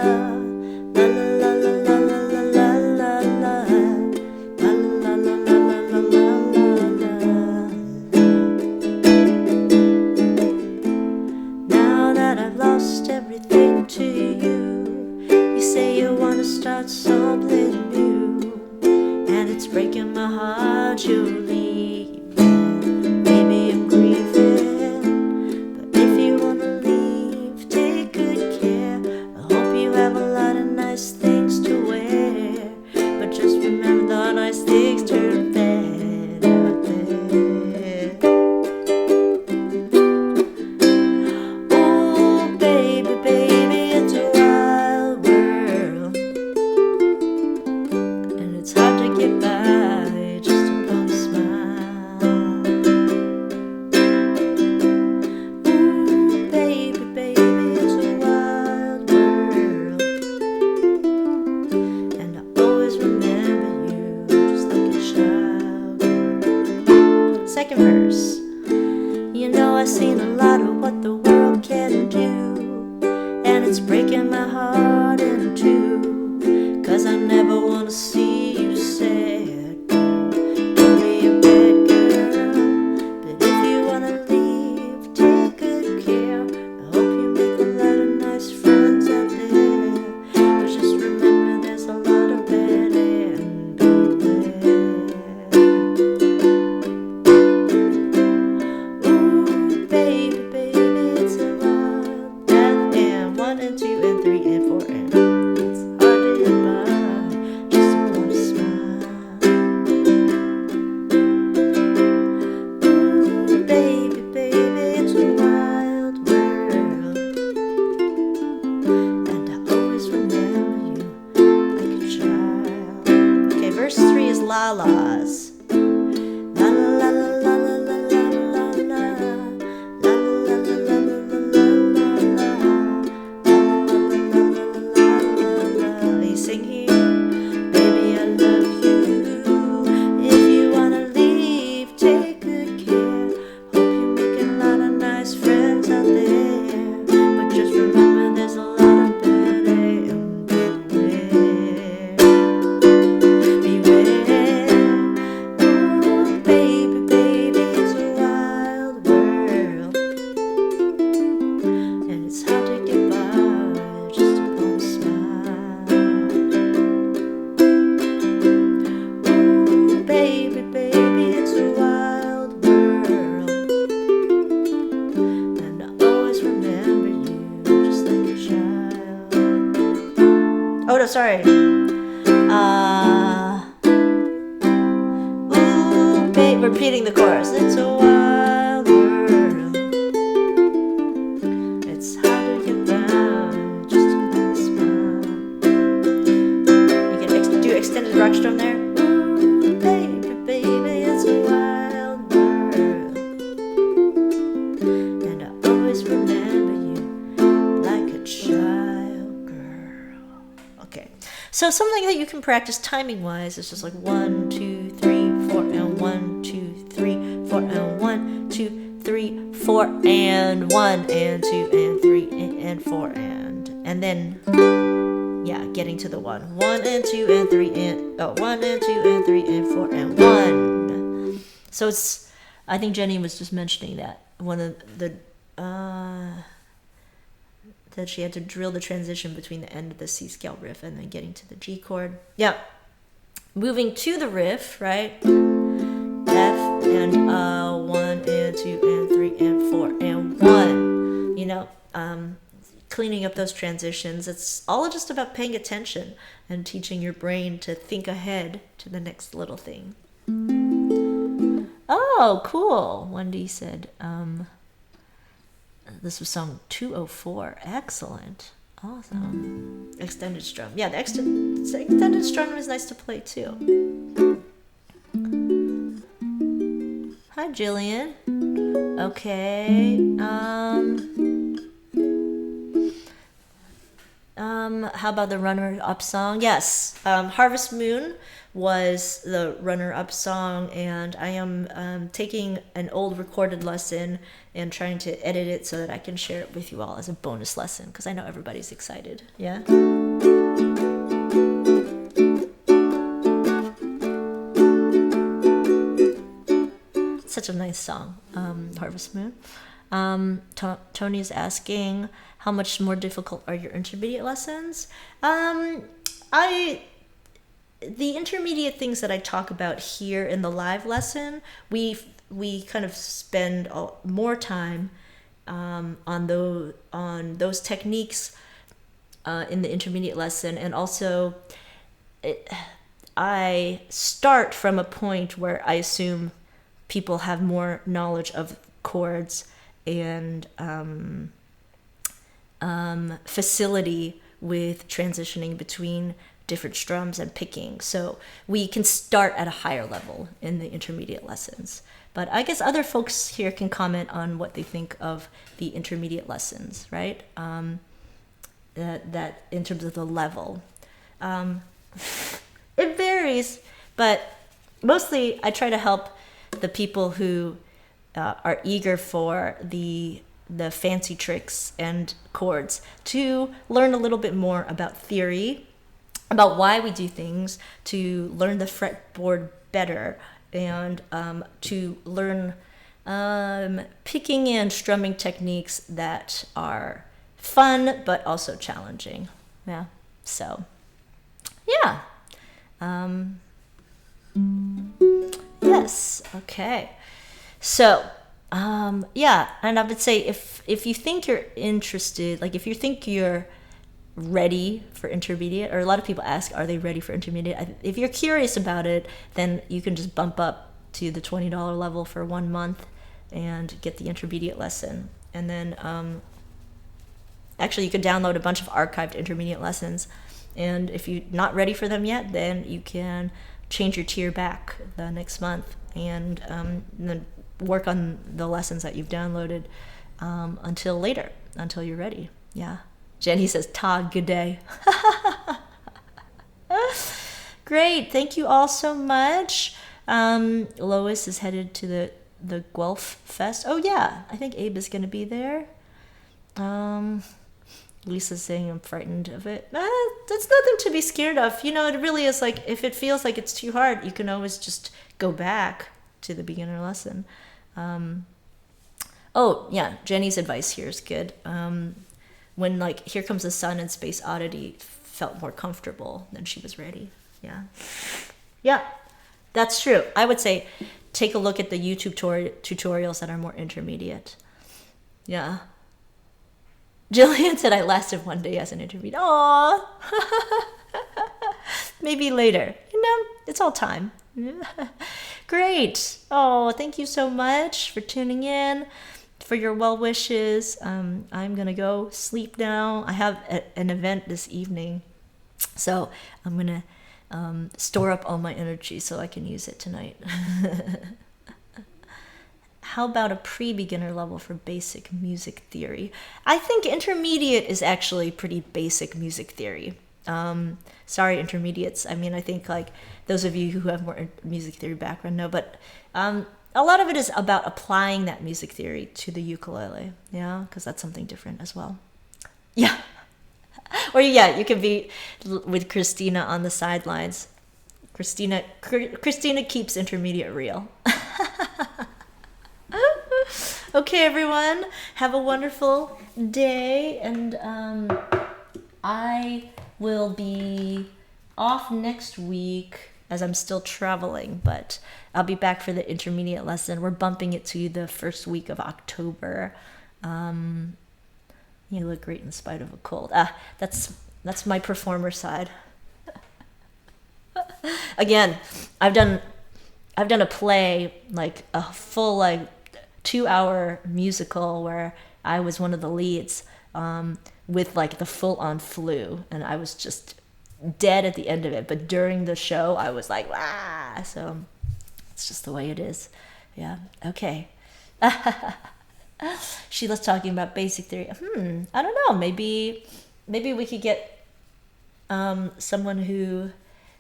La la la la la la la la la. La la la la la la la. Now that I've lost everything to you, you say you wanna start something new, and it's breaking my heart you're leaving. Maybe I'm grieving, but if you wanna leave, take good care. I hope you have a lot of nice things to wear, but just remember the nice things turn bad out there. Oh baby, baby, it's a wild world, and it's hard to get by just upon a smile. Ooh, baby, baby, it's a wild world, and I always remember you just like a child. Second verse. You know I've seen a lot of what the world can do, and it's breaking my heart in two, 'cause I never wanna see you sad. Don't be a bad girl, but if you wanna leave, take good care. I hope you make a lot of nice friends out there, but just remember there's a lot of bad and beware. Ooh, baby, baby, it's a wild death, and 1 and 2 and 3 and 4 and it's hard to get by just upon a smile. Ooh, baby, baby, it's a wild world, and I always remember you like a child. Okay, verse 3 is la-las. La la la la la la la la la. La la la la la la la la la. You sing here. Baby, I love you. If you wanna leave, take good care. Hope you're making a lot of nice friends out there, but just remember there's a lot of bad and beware. Beware. Oh, baby, baby, it's a wild world, and it's hard to get by just upon a smile. Ooh, baby, baby, it's a wild world, and I always remember you just like a child. Oh no, sorry. Ooh, babe, repeating the chorus. It's a wild world. It's hard to get by just upon a smile. You can do extended rock strum there. Ooh, baby, baby, it's a wild world, and I always remember you like a child girl. Okay, so something that you can practice timing wise is just like 1, 2, 3, 4, and 1, 2, 3, 4, and 1, 2, 3, 4, and 1, and 2, and 3, and 4, and then yeah, getting to the 1, 1 and 2 and 3 and 1 and 2 and 3 and 4 and 1. So it's, I think Jenny was just mentioning that one of the that she had to drill the transition between the end of the C scale riff and then getting to the G chord. Yeah. moving to the riff, right? F and 1 and 2 and 3 and 4 and 1. You know, cleaning up those transitions. It's all just about paying attention and teaching your brain to think ahead to the next little thing. Oh, cool. Wendy said, this was song 204. Excellent. Awesome. Extended strum. Yeah, the extended strum is nice to play too. Hi, Jillian. Okay. How about the runner-up song? Yes. Harvest Moon was the runner-up song, and I am taking an old recorded lesson and trying to edit it so that I can share it with you all as a bonus lesson, because I know everybody's excited. Yeah? Such a nice song, Harvest Moon. Tony's asking, how much more difficult are your intermediate lessons? The intermediate things that I talk about here in the live lesson, we kind of spend more time on those techniques in the intermediate lesson, and also I start from a point where I assume people have more knowledge of chords and facility with transitioning between different strums and picking. So we can start at a higher level in the intermediate lessons. But I guess other folks here can comment on what they think of the intermediate lessons, right? That in terms of the level. It varies, but mostly I try to help the people who are eager for the fancy tricks and chords to learn a little bit more about theory, about why we do things, to learn the fretboard better, and to learn picking and strumming techniques that are fun but also challenging. Yeah. So, yeah. Yes. Okay. So, yeah, and I would say if you think you're interested, like if you think you're ready for intermediate, or a lot of people ask, are they ready for intermediate? If you're curious about it, then you can just bump up to the $20 level for 1 month and get the intermediate lesson. And then actually you could download a bunch of archived intermediate lessons. And if you're not ready for them yet, then you can change your tier back the next month and then work on the lessons that you've downloaded until later, until you're ready. Yeah. Jenny says, "Ta, good day." Great. Thank you all so much. Lois is headed to the Guelph Fest. Oh, yeah. I think Abe is going to be there. Lisa's saying I'm frightened of it. That's nothing to be scared of. You know, it really is like, if it feels like it's too hard, you can always just go back to the beginner lesson. Oh, yeah. Jenny's advice here is good. When like Here Comes the Sun and Space Oddity felt more comfortable, then she was ready. Yeah. Yeah, that's true. I would say take a look at the YouTube tutorials that are more intermediate. Yeah. Jillian said I lasted 1 day as an intermediate. Aww. Maybe later. You know, it's all time. Great. Oh, thank you so much for tuning in, for your well wishes. I'm going to go sleep now. I have an event this evening, so I'm going to store up all my energy so I can use it tonight. How about a pre-beginner level for basic music theory? I think intermediate is actually pretty basic music theory. Sorry, intermediates. I mean, I think like those of you who have more music theory background know, but a lot of it is about applying that music theory to the ukulele, yeah, because that's something different as well. Yeah. Or yeah, you can be with Christina on the sidelines. Christina keeps intermediate real. Okay, everyone, have a wonderful day, and I will be off next week as I'm still traveling, but I'll be back for the intermediate lesson. We're bumping it to the first week of October. You look great in spite of a cold. That's my performer side. Again, I've done a play, like a full 2-hour musical where I was one of the leads, with like the full on flu, and I was just dead at the end of it. But during the show, I was like, ah. So it's just the way it is. Yeah. Okay. Sheila's talking about basic theory. I don't know. Maybe we could get someone who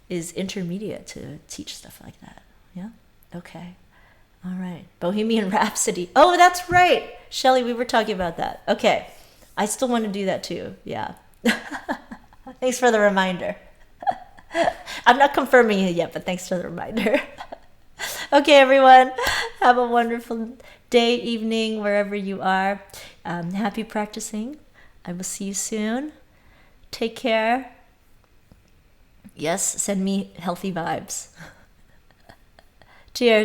is intermediate to teach stuff like that. Yeah. Okay. All right. Bohemian Rhapsody. Oh, that's right. Shelley, we were talking about that. Okay. I still want to do that too. Yeah. Thanks for the reminder. I'm not confirming it yet, but thanks for the reminder. Okay, everyone. Have a wonderful day, evening, wherever you are. Happy practicing. I will see you soon. Take care. Yes, send me healthy vibes. Cheers.